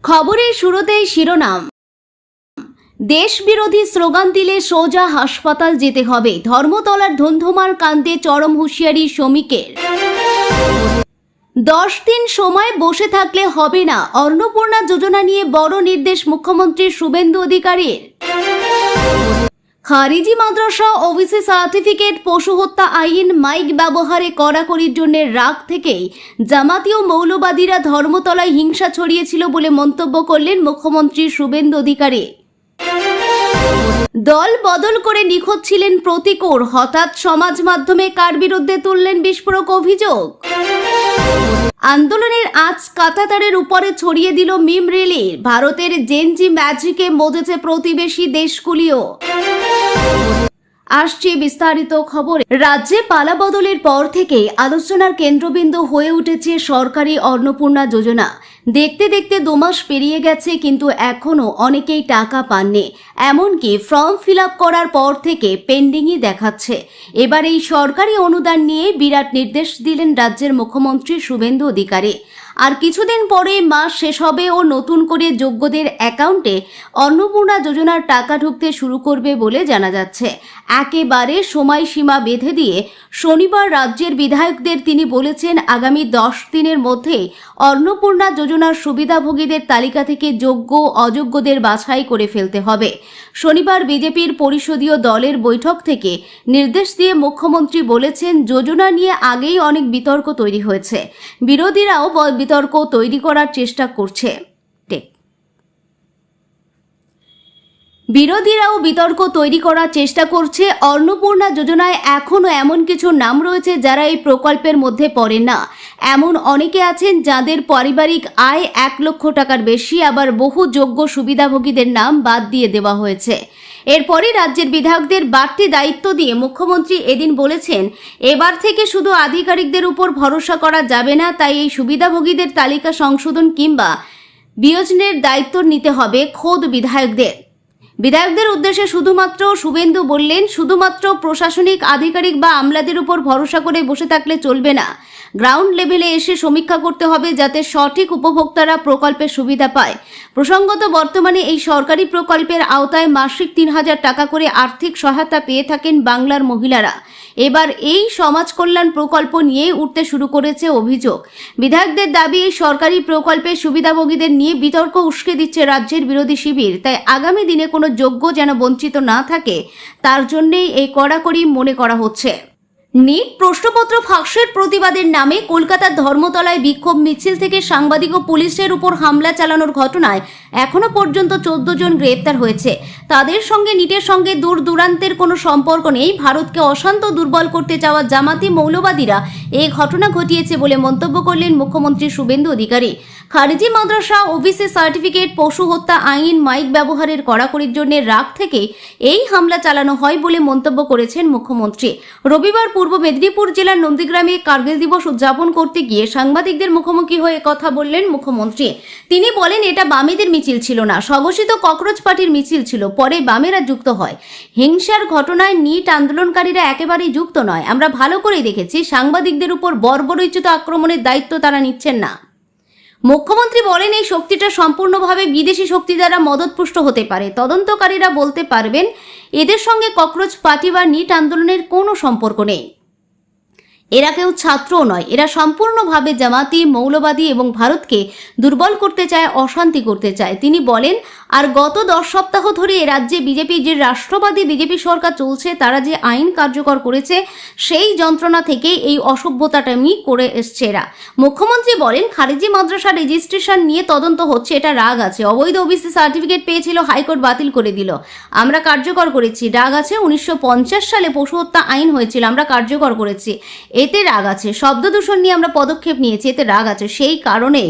খবরের শুরুতেই শিরোনাম। দেশ বিরোধী স্লোগান দিলে সোজা হাসপাতাল যেতে হবে, ধর্মতলার ধুন্ধুমার কাণ্ডে চরম হুঁশিয়ারি শ্রমিকের। 10 দিন সময় বসে থাকলে হবে না, অন্নপূর্ণা যোজনা নিয়ে বড় নির্দেশ মুখ্যমন্ত্রী শুভেন্দু অধিকারীর। খারিজি মাদ্রাসা ওবিসি সার্টিফিকেট, পশু হত্যা আইন, মাইক ব্যবহারে কড়াকড়ির জন্য রাগ থেকেই জামাতীয় মৌলবাদীরা ধর্মতলায় হিংসা ছড়িয়েছিল বলে মন্তব্য করলেন মুখ্যমন্ত্রী শুভেন্দু অধিকারী। দল বদল করে নিখোঁজ ছিলেন প্রতিকূর, হঠাৎ সমাজ মাধ্যমে কার বিরুদ্ধে তুললেন বিস্ফোরক অভিযোগ। আন্দোলনের আজ কাঁটাতারের উপরে ছড়িয়ে দিল মিম রিলি, ভারতের জেনজি ম্যাজিকে মজেছে প্রতিবেশী দেশগুলিও। আসছে বিস্তারিত খবরে। রাজ্যে পালাবদলের পর থেকে আলোচনার কেন্দ্রবিন্দু হয়ে উঠেছে সরকারি অন্নপূর্ণা যোজনা। দেখতে দেখতে 2 মাস পেরিয়ে গেছে, কিন্তু এখনো অনেকেই টাকা পাননি। এমনকি ফর্ম ফিল আপ করার পর থেকে পেন্ডিংই দেখাচ্ছে। এবার এই সরকারি অনুদান নিয়ে বিরাট নির্দেশ দিলেন রাজ্যের মুখ্যমন্ত্রী শুভেন্দু অধিকারী। আর কিছুদিন পরে মাস শেষ হবে ও নতুন করে যোগ্যদের অ্যাকাউন্টে অন্নপূর্ণা যোজনার টাকা ঢুকতে শুরু করবে বলে জানা যাচ্ছে। একেবারে সময়সীমা বেঁধে দিয়ে শনিবার রাজ্যের বিধায়কদের তিনি বলেছেন, আগামী 10 দিনের মধ্যে অন্নপূর্ণা যোজনার সুবিধাভোগীদের তালিকা থেকে যোগ্য অযোগ্যদের বাছাই করে ফেলতে হবে। শনিবার বিজেপির পরিষদীয় দলের বৈঠক থেকে নির্দেশ দিয়ে মুখ্যমন্ত্রী বলেছেন, যোজনা নিয়ে আগেই অনেক বিতর্ক তৈরি হয়েছে, বিরোধীরাও বিতর্ক তৈরি করার চেষ্টা করছে। অন্নপূর্ণা যোজনায় এখনো এমন কিছু নাম রয়েছে যারা এই প্রকল্পের মধ্যে পড়ে না। এমন অনেকে আছেন যাদের পারিবারিক আয় 1 লক্ষ টাকার বেশি, আবার বহু যোগ্য সুবিধাভোগীদের নাম বাদ দিয়ে দেওয়া হয়েছে। এরপরে রাজ্যের বিধায়কদের বাড়তি দায়িত্ব দিয়ে মুখ্যমন্ত্রী এদিন বলেছেন, এবার থেকে শুধু আধিকারিকদের উপর ভরসা করা যাবে না, তাই এই সুবিধাভোগীদের তালিকা সংশোধন কিংবা বিয়োজনের দায়িত্ব নিতে হবে খোদ বিধায়কদের উদ্দেশ্যে শুধুমাত্র শুভেন্দু বললেন, শুধুমাত্র প্রশাসনিক আধিকারিক বা আমলাদের উপর ভরসা করে বসে থাকলে চলবে না। গ্রাউন্ড লেভেলে এসে সমীক্ষা করতে হবে যাতে সঠিক উপভোক্তারা প্রকল্পের সুবিধা পায়। প্রসঙ্গত, বর্তমানে এই সরকারি প্রকল্পের আওতায় মাসিক 3000 টাকা করে আর্থিক সহায়তা পেয়ে থাকেন বাংলার মহিলারা। এবার এই সমাজ কল্যাণ প্রকল্প নিয়েই উঠতে শুরু করেছে অভিযোগ। বিধায়কদের দাবি, এই সরকারি প্রকল্পের সুবিধাভোগীদের নিয়ে বিতর্ক উস্কে দিচ্ছে রাজ্যের বিরোধী শিবির, তাই আগামী দিনে কোনো যোগ্য যেন বঞ্চিত না থাকে, তার জন্যই এই কড়াকড়ি মনে করা হচ্ছে। নিট প্রশ্নপত্র ফাঁসের প্রতিবাদের নামে কলকাতার ধর্মতলায় বিক্ষোভ মিছিল থেকে সাংবাদিক ও পুলিশের উপর হামলা চালানোর ঘটনায় এখনো পর্যন্ত 14 জন গ্রেপ্তার হয়েছে। তাদের সঙ্গে নিটের সঙ্গে দূর দূরান্তের কোনো সম্পর্ক নেই। ভারতকে অশান্ত দুর্বল করতে চাওয়া জামাতি মৌলবাদীরা এই ঘটনা ঘটিয়েছে বলে মন্তব্য করলেন মুখ্যমন্ত্রী শুভেন্দু অধিকারী। খারিজি মাদ্রাসা ওবিসি সার্টিফিকেট, পশু হত্যা আইন, মাইক ব্যবহারের কড়াকড়ির জন্য রাগ থেকে এই হামলা চালানো হয় বলে মন্তব্য করেছেন মুখ্যমন্ত্রী। রবিবার পূর্ব মেদিনীপুর জেলার নন্দীগ্রামে কার্গিল দিবস উদযাপন করতে গিয়ে সাংবাদিকদের মুখোমুখি হয়ে কথা বললেন মুখ্যমন্ত্রী। তিনি বলেন, এটা বামেদের মিছিল ছিল না, স্বঘোষিত ককরোচ পার্টির মিছিল ছিল। পরে বামেরা যুক্ত হয়। হিংসার ঘটনায় নিট আন্দোলনকারীরা একেবারেই যুক্ত নয়। আমরা ভালো করেই দেখেছি, সাংবাদিকদের উপর বর্বরোচিত আক্রমণের দায়িত্ব তারা নিচ্ছেন না। মুখ্যমন্ত্রী বলেন, এই শক্তিটা সম্পূর্ণভাবে বিদেশি শক্তি দ্বারা মদতপুষ্ট হতে পারে। তদন্তকারীরা বলতে পারবেন এদের সঙ্গে ককরোচ পার্টি বা নিট আন্দোলনের কোনো সম্পর্ক নেই। এরা কেউ ছাত্রও নয়, এরা সম্পূর্ণভাবে জামাতি মৌলবাদী এবং ভারতকে দুর্বল করতে চায়, অশান্তি করতে চায়। তিনি বলেন, আর গত 10 সপ্তাহ ধরে এ রাজ্যে বিজেপি যে রাষ্ট্রবাদী বিজেপি সরকার চলছে, তারা যে আইন কার্যকর করেছে, সেই যন্ত্রণা থেকে এই অসভ্যতাটামি করে এসছে এরা। মুখ্যমন্ত্রী বলেন, খারিজি মাদ্রাসা রেজিস্ট্রেশন নিয়ে তদন্ত হচ্ছে, এটা রাগ আছে। অবৈধ ওবিসি সার্টিফিকেট পেয়েছিল, হাইকোর্ট বাতিল করে দিল, আমরা কার্যকর করেছি। রাগ আছে, 1950 সালে পশু হত্যা আইন হয়েছিল, আমরা কার্যকর করেছি, এতে রাগ আছে। শব্দ দূষণ নিয়ে আমরা পদক্ষেপ নিয়েছি, এতে রাগ আছে। সেই কারণে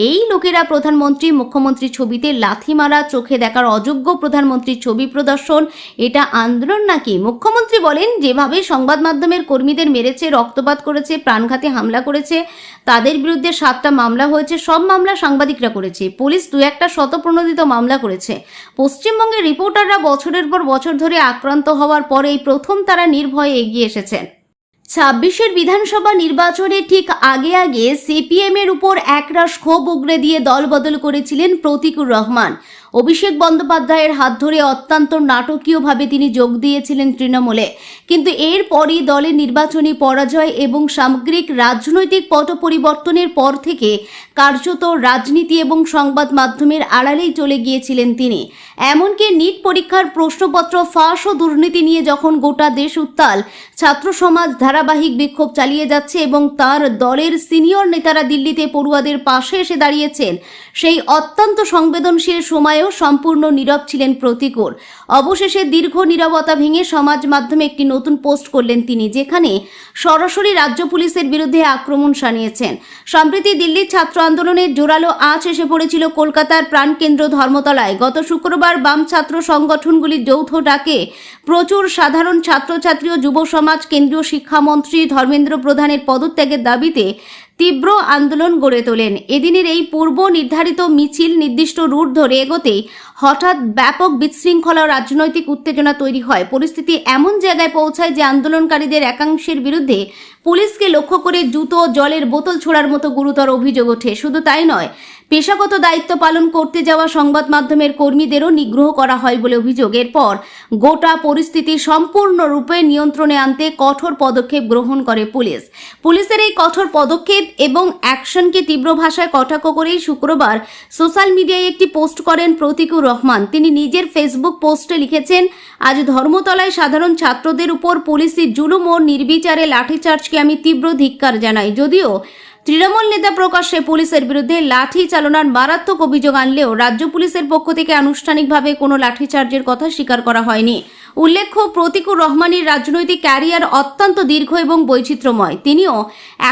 এই লোকেরা প্রধানমন্ত্রী মুখ্যমন্ত্রী ছবিতে লাথি মারা, চোখে দেখার অযোগ্য প্রধানমন্ত্রীর ছবি প্রদর্শন, এটা আন্দোলন নাকি? মুখ্যমন্ত্রী বলেন, যেভাবে সংবাদ মাধ্যমের কর্মীদের মেরেছে, রক্তপাত করেছে, প্রাণঘাতী হামলা করেছে, তাদের বিরুদ্ধে 7টা মামলা হয়েছে, সব মামলা সাংবাদিকরা করেছে। পুলিশ 2-1টা শতপ্রণোদিত মামলা করেছে। পশ্চিমবঙ্গের রিপোর্টাররা বছরের পর বছর ধরে আক্রান্ত হওয়ার পরে এই প্রথম তারা নির্ভয়ে এগিয়ে এসেছেন। ছাব্বিশের বিধানসভা নির্বাচনে ঠিক আগে আগে সিপিএম এর উপর একরাশ ক্ষোভ উগরে দিয়ে দল বদল করেছিলেন প্রতীকুর রহমান। অভিষেক বন্দ্যোপাধ্যায়ের হাত ধরে অত্যন্ত নাটকীয়ভাবে তিনি যোগ দিয়েছিলেন তৃণমূলে, কিন্তু এরপরই দলের নির্বাচনী পরাজয় এবং সামগ্রিক রাজনৈতিক পট পরিবর্তনের পর থেকে কার্যত রাজনীতি এবং সংবাদ মাধ্যমের আড়ালেই চলে গিয়েছিলেন তিনি। এমনকি নিট পরীক্ষার প্রশ্নপত্র ফাঁস ও দুর্নীতি নিয়ে যখন গোটা দেশ উত্তাল, ছাত্র সমাজ ধারাবাহিক বিক্ষোভ চালিয়ে যাচ্ছে এবং তার দলের সিনিয়র নেতারা দিল্লিতে পড়ুয়াদের পাশে এসে দাঁড়িয়েছেন, সেই অত্যন্ত সংবেদনশীল সময়েও সম্পূর্ণ নীরব ছিলেন প্রতীকুর। অবশেষে দীর্ঘ নীরবতা ভেঙে সমাজ মাধ্যমে একটি নতুন পোস্ট করলেন তিনি, যেখানে সরাসরি রাজ্য পুলিশের বিরুদ্ধে আক্রমণ শানিয়েছেন। সম্প্রতি দিল্লির ছাত্র আন্দোলনের জোরালো আঁচ এসে পড়েছিল কলকাতার প্রাণকেন্দ্র ধর্মতলায়। গত শুক্রবার বাম ছাত্র সংগঠনগুলির যৌথ ডাকে প্রচুর সাধারণ ছাত্রছাত্রী ও যুব সমাজ কেন্দ্রীয় শিক্ষামন্ত্রী ধর্মেন্দ্র প্রধানের পদত্যাগের দাবিতে তীব্র আন্দোলন গড়ে তোলেন। এদিনের এই পূর্ব নির্ধারিত মিছিল নির্দিষ্ট রুট ধরে এগোতেই হঠাৎ ব্যাপক বিশৃঙ্খলা ও রাজনৈতিক উত্তেজনা তৈরি হয়। পরিস্থিতি এমন জায়গায় পৌঁছায় যে আন্দোলনকারীদের একাংশের বিরুদ্ধে পুলিশকে লক্ষ্য করে জুতো, জলের বোতল ছোড়ার মতো গুরুতর অভিযোগ ওঠে। শুধু তাই নয়, পেশাগত দায়িত্ব পালন করতে যাওয়া সংবাদ মাধ্যমের কর্মীদেরও নিগ্রহ করা হয় বলে অভিযোগ। এরপর গোটা পরিস্থিতি সম্পূর্ণরূপে নিয়ন্ত্রণে আনতে কঠোর পদক্ষেপ গ্রহণ করে পুলিশ। পুলিশের এই কঠোর পদক্ষেপ এবং অ্যাকশনকে তীব্র ভাষায় কটাক্ষ করেই শুক্রবার সোশ্যাল মিডিয়ায় একটি পোস্ট করেন প্রতীকুর রহমান। তিনি নিজের ফেসবুক পোস্টে লিখেছেন, আজ ধর্মতলায় সাধারণ ছাত্রদের উপর পুলিশি জুলুম ও নির্বিচারে লাঠিচার্জকে আমি তীব্র ধিক্কার জানাই। যদিও তৃণমূল নেতা প্রকাশ্যে পুলিশের বিরুদ্ধে লাঠি চালনার মারাত্মক অভিযোগ আনলেও রাজ্য পুলিশের পক্ষ থেকে আনুষ্ঠানিকভাবে কোনো লাঠিচার্জের কথা স্বীকার করা হয়নি। উল্লেখ্য, প্রতীকুর রহমানের রাজনৈতিক ক্যারিয়ার অত্যন্ত দীর্ঘ এবং বৈচিত্র্যময়। তিনিও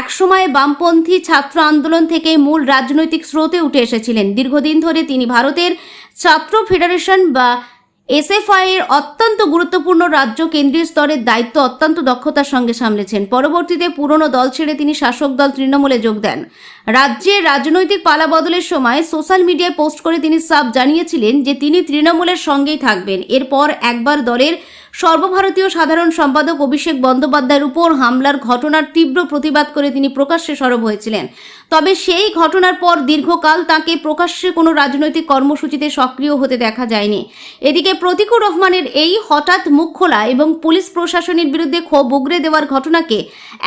একসময় বামপন্থী ছাত্র আন্দোলন থেকে মূল রাজনৈতিক স্রোতে উঠে এসেছিলেন। দীর্ঘদিন ধরে তিনি ভারতের ছাত্র ফেডারেশন বা এসএফআই এর অত্যন্ত গুরুত্বপূর্ণ রাজ্য কেন্দ্রীয় স্তরের দায়িত্ব অত্যন্ত দক্ষতার সঙ্গে সামলেছেন। পরবর্তীতে পুরনো দল ছেড়ে তিনি শাসক দল তৃণমূলে যোগ দেন। রাজ্যের রাজনৈতিক পালাবদলের সময় সোশ্যাল মিডিয়ায় পোস্ট করে তিনি সাফ জানিয়েছিলেন যে তিনি তৃণমূলের সঙ্গেই থাকবেন। এরপর একবার দলের সর্বভারতীয় সাধারণ সম্পাদক অভিষেক বন্দ্যোপাধ্যায়ের উপর হামলার ঘটনার তীব্র প্রতিবাদ করে তিনি প্রকাশ্যে সরব হয়েছিলেন। তবে সেই ঘটনার পর দীর্ঘকাল তাকে প্রকাশ্যে কোনো রাজনৈতিক কর্মসূচিতে সক্রিয় হতে দেখা যায়নি। এদিকে প্রতীকুর রহমানের এই হঠাৎ মুখ খোলা এবং পুলিশ প্রশাসনের বিরুদ্ধে ক্ষোভ উগরে দেওয়ার ঘটনাকে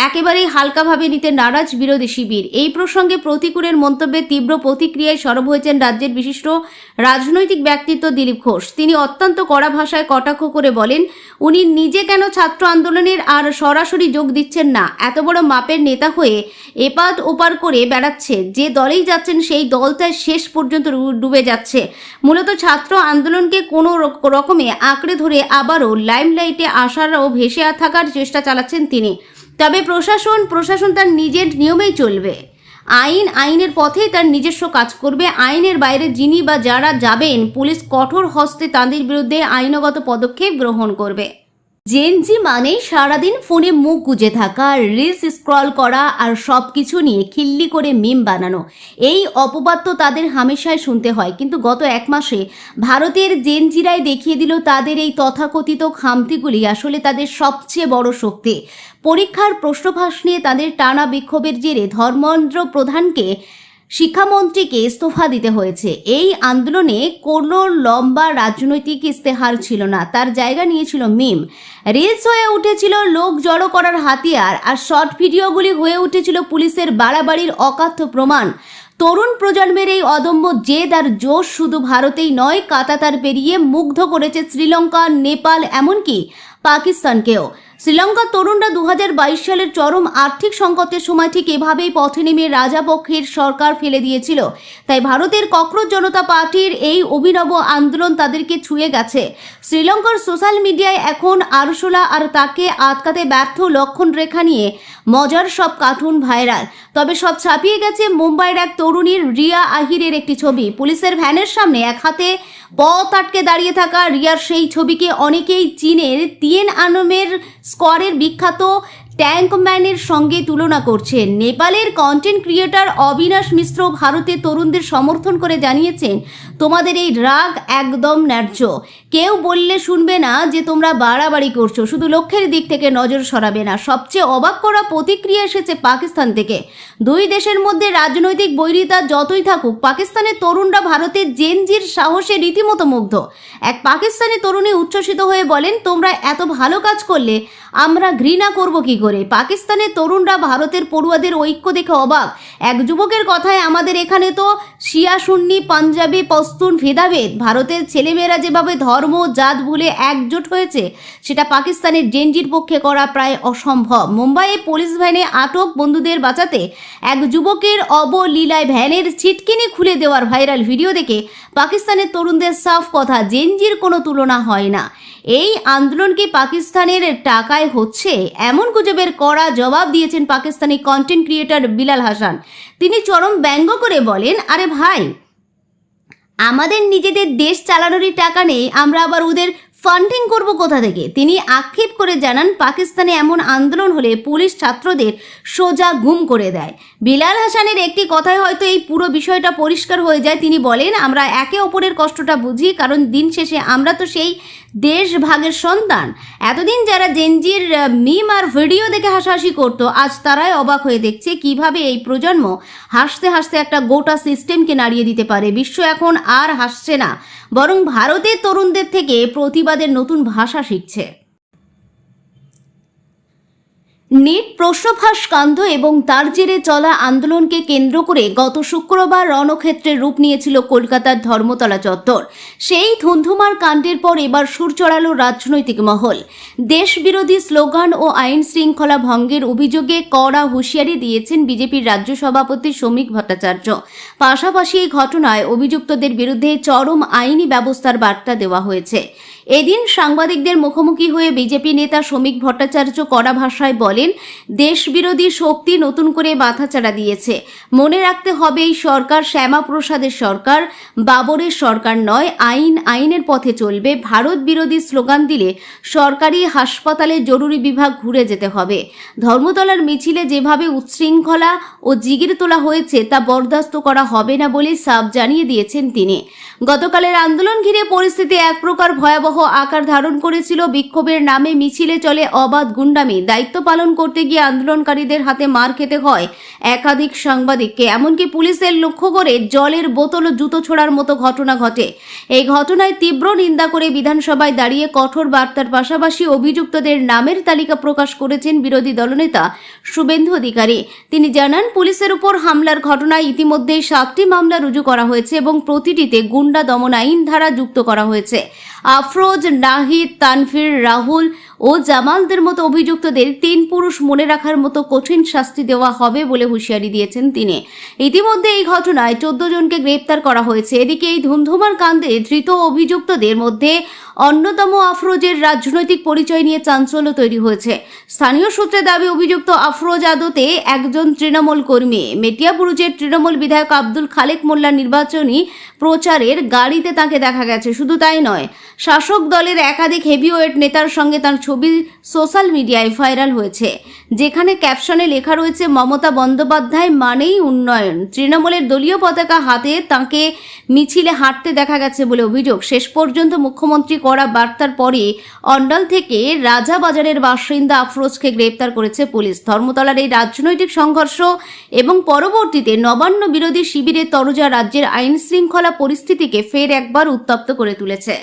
একেবারেই হালকাভাবে নিতে নারাজ বিরোধী শিবির। এই প্রসঙ্গে প্রতীকুরের মন্তব্যে তীব্র প্রতিক্রিয়ায় সরব হয়েছেন রাজ্যের বিশিষ্ট রাজনৈতিক ব্যক্তিত্ব দিলীপ ঘোষ। তিনি অত্যন্ত কড়া ভাষায় কটাক্ষ করে বলেন, উনি নিজে কেন ছাত্র আন্দোলনের আর সরাসরি যোগ দিচ্ছেন না? এত বড় মাপের নেতা হয়ে এপার ওপার করে বেড়াচ্ছে, যে দলেই যাচ্ছেন সেই দলটাই শেষ পর্যন্ত ডুবে যাচ্ছে। মূলত ছাত্র আন্দোলনকে কোনো রকমে আঁকড়ে ধরে আবারও লাইমলাইটে আসার ও ভেসে থাকার চেষ্টা চালাচ্ছেন তিনি। তবে প্রশাসন তার নিজের নিয়মেই চলবে। আইনের পথেই তার নিজস্ব কাজ করবে। আইনের বাইরে যিনি বা যারা যাবেন, পুলিশ কঠোর হস্তে তাদের বিরুদ্ধে আইনগত পদক্ষেপ গ্রহণ করবে। জেনজি মানে সারাদিন ফোনে মুখ গুজে থাকা, রিলস স্ক্রল করা আর সব কিছু নিয়ে খিল্লি করে মিম বানানো। এই অপবাদ তো তাদের হামেশাই শুনতে হয়, কিন্তু গত এক মাসে ভারতের জেনজিরাই দেখিয়ে দিল তাদের এই তথাকথিত খামতিগুলি আসলে তাদের সবচেয়ে বড় শক্তি। পরীক্ষার প্রশ্নফাঁস নিয়ে তাদের টানা বিক্ষোভের জেরে ধর্মেন্দ্র প্রধানকে শিক্ষামন্ত্রীকে ইস্তফা দিতে হয়েছে। এই আন্দোলনে কোনো লম্বা রাজনৈতিক ইস্তেহার ছিল না, তার জায়গা নিয়েছিল মিম। রিলস হয়ে উঠেছিল লোক জড়ো করার হাতিয়ার, আর শর্ট ভিডিওগুলি হয়ে উঠেছিল পুলিশের বাড়াবাড়ির অকাথ্য প্রমাণ। তরুণ প্রজন্মের এই অদম্য জেদ আর জোশ শুধু ভারতেই নয়, কাতার পেরিয়ে মুগ্ধ করেছে শ্রীলঙ্কা, নেপাল, এমনকি পাকিস্তানকেও। শ্রীলঙ্কার তরুণরা 2022 সালের চরম আর্থিক সংকটের সময় ঠিক এভাবেই পথে নেমে রাজাপক্ষের সরকার ফেলে দিয়েছিল। তাই ভারতের ককরোচ জনতা পার্টির এই অভিনব আন্দোলন তাদেরকে ছুঁয়ে গেছে। শ্রীলঙ্কার সোশ্যাল মিডিয়ায় এখন আরশোলা আর তাকে আটকাতে ব্যর্থ লক্ষণ রেখা নিয়ে মজার সব কার্টুন ভাইরাল। তবে সব ছাপিয়ে গেছে মুম্বাইয়ের এক তরুণীর রিয়া আহিরের একটি ছবি। পুলিশের ভ্যানের সামনে এক হাতে পথ আটকে দাঁড়িয়ে থাকা রিয়ার সেই ছবিকে অনেকেই চীনের তিয়ানআনমের স্কোয়ারের বিখ্যাত ট্যাঙ্কম্যানের সঙ্গে তুলনা করছেন। নেপালের কন্টেন্ট ক্রিয়েটর অবিনাশ মিশ্র ভারতের তরুণদের সমর্থন করে জানিয়েছেন, তোমাদের এই রাগ একদম ন্যায্য। কেউ বললে শুনবে না যে তোমরা বাড়াবাড়ি করছো, শুধু লক্ষ্যের দিক থেকে নজর সরাবে না। সবচেয়ে অবাক করা প্রতিক্রিয়া এসেছে পাকিস্তান থেকে। দুই দেশের মধ্যে রাজনৈতিক বৈরিতা যতই থাকুক, পাকিস্তানের তরুণরা ভারতের জেনজির সাহসে রীতিমতো মুগ্ধ। এক পাকিস্তানি তরুণী উচ্ছ্বসিত হয়ে বলেন, তোমরা এত ভালো কাজ করলে আমরা ঘৃণা করব কি করে? পাকিস্তানের তরুণরা ভারতের পড়ুয়াদের ঐক্য দেখে অবাক। এক যুবকের কথায়, আমাদের এখানে তো শিয়া সুন্নি, পাঞ্জাবি, পশতুন ভেদাভেদ, ভারতের ছেলেমেয়েরা যেভাবে ধর্ম জাত ভুলে একজোট হয়েছে সেটা পাকিস্তানের জেনজির পক্ষে করা প্রায় অসম্ভব। মুম্বাইয়ে পুলিশ ভ্যানে আটক বন্ধুদের বাঁচাতে এক যুবকের অবলীলায় ভ্যানের ছিটকিনি খুলে দেওয়ার ভাইরাল ভিডিও দেখে পাকিস্তানের তরুণদের সাফ কথা, জেনজির কোনো তুলনা হয় না। এই আন্দোলন কি পাকিস্তানের টাকায় হচ্ছে? এমন গুজবের কড়া জবাব দিয়েছেন পাকিস্তানি কন্টেন্ট ক্রিয়েটর বিলাল হাসান। তিনি চরম ব্যঙ্গ করে বলেন, আরে ভাই, আমাদের নিজেদের দেশ চালানোরই টাকা নেই, আমরা আবার ওদের ফান্ডিং করব কোথা থেকে? তিনি আক্ষেপ করে জানান, পাকিস্তানে এমন আন্দোলন হলে পুলিশ ছাত্রদের সোজা গুম করে দেয়। বিলাল হাসানের একটি কথায় হয়তো এই পুরো বিষয়টা পরিষ্কার হয়ে যায়। তিনি বলেন, আমরা একে অপরের কষ্টটা বুঝি, কারণ দিন শেষে আমরা তো সেই দেশ ভাগের সন্তান। এতদিন যারা জেনজির মিম আর ভিডিও দেখে হাসাহাসি করতো, আজ তারাই অবাক হয়ে দেখছে কিভাবে এই প্রজন্ম হাসতে হাসতে একটা গোটা সিস্টেমকে নাড়িয়ে দিতে পারে। বিশ্ব এখন আর হাসছে না, বরং ভারতের তরুণদের থেকে প্রতিবাদের নতুন ভাষা শিখছে। নিট প্রশ্নফাঁস কাণ্ড এবং তার জেরে চলা আন্দোলনকে কেন্দ্র করে গত শুক্রবার রণক্ষেত্রের রূপ নিয়েছিল কলকাতার ধর্মতলা চত্বর। সেই ধুন্ধুমার কাণ্ডের পর এবার সুর চড়ালো রাজনৈতিক মহল। দেশবিরোধী স্লোগান ও আইন শৃঙ্খলা ভঙ্গের অভিযোগে কড়া হুঁশিয়ারি দিয়েছেন বিজেপির রাজ্য সভাপতি শ্রমিক ভট্টাচার্য। পাশাপাশি এই ঘটনায় অভিযুক্তদের বিরুদ্ধে চরম আইনি ব্যবস্থার বার্তা দেওয়া হয়েছে। এদিন সাংবাদিকদের মুখোমুখি হয়ে বিজেপি নেতা শ্রমিক ভট্টাচার্য কড়া ভাষায় বলেন, দেশবিরোধী শক্তি নতুন করে মাথাচাড়া দিয়েছে। মনে রাখতে হবে, এই সরকার শ্যামাপ্রসাদের সরকার, বাবরের সরকার নয়। আইনের পথে চলবে। ভারত বিরোধী স্লোগান দিলে সরকারি হাসপাতালে জরুরি বিভাগ ঘুরে যেতে হবে। ধর্মতলার মিছিলে যেভাবে উচ্ছৃঙ্খলা ও জিগির তোলা হয়েছে তা বরদাস্ত করা হবে না বলে সাফ জানিয়ে দিয়েছেন তিনি। গতকালের আন্দোলন ঘিরে পরিস্থিতি এক প্রকার ভয়াবহ আকার ধারণ করেছিল। বিক্ষোভের নামে মিছিলে চলে অবাধ গুন্ডামি। দায়িত্ব পালন করতে গিয়ে আন্দোলনকারীদের হাতে মার খেতে হয় একাধিক সাংবাদিককে। এমনকি পুলিশের লক্ষ্য করে জলের বোতল ও জুতো ছোড়ার মতো ঘটনা ঘটে। এই ঘটনায় তীব্র নিন্দা করে বিধানসভায় দাঁড়িয়ে কঠোর বার্তার পাশাপাশি অভিযুক্তদের নামের তালিকা প্রকাশ করেছেন বিরোধী দলনেতা শুভেন্দু অধিকারী। তিনি জানান, পুলিশের উপর হামলার ঘটনায় ইতিমধ্যেই 7টি মামলা রুজু করা হয়েছে এবং প্রতিটিতে গুন্ডা দমন আইন ধারা যুক্ত করা হয়েছে। আফরোজ, নাহিদ, তানভীর, রাহুল ও জামালদের মতো অভিযুক্তদের 3 পুরুষ মনে রাখার মতো কঠিন শাস্তি দেওয়া হবে বলে হুঁশিয়ারি দিয়েছেন তিনি। ইতিমধ্যে এই ঘটনায় 14 জনকে গ্রেপ্তার করা হয়েছে। এদিকে এই ধুন্ধুমার কাণ্ডে ধৃত অভিযুক্তদের মধ্যে অন্যতম আফরোজের রাজনৈতিক পরিচয় নিয়ে চাঞ্চল্য তৈরি হয়েছে। স্থানীয় সূত্রে দাবি, অভিযুক্ত আফরোজ আদতে একজন তৃণমূল কর্মী। মেটিয়াবুরুজের তৃণমূল বিধায়ক আব্দুল খালেক মোল্লার নির্বাচনী প্রচারের গাড়িতে তাকে দেখা গেছে। শুধু তাই নয়, শাসক দলের একাধিক হেভিওয়েট নেতার সঙ্গে তার ছবি সোশ্যাল মিডিয়ায় ভাইরাল হয়েছে, যেখানে ক্যাপশনে লেখা রয়েছে, মমতা বন্দ্যোপাধ্যায় মানেই উন্নয়ন। তৃণমূলের দলীয় পতাকা হাতে তাকে মিছিলে হাঁটতে দেখা গেছে বলে অভিযোগ। শেষ পর্যন্ত মুখ্যমন্ত্রী করা বার্তার পরে অন্ডাল থেকে রাজাবাজারের বাসিন্দা আফরোজকে গ্রেপ্তার করেছে পুলিশ। ধর্মতলার এই রাজনৈতিক সংঘর্ষ এবং পরবর্তীতে নবান্ন বিরোধী শিবিরের তরজা রাজ্যের আইন শৃঙ্খলা পরিস্থিতিকে ফের একবার উত্তপ্ত করে তুলেছে।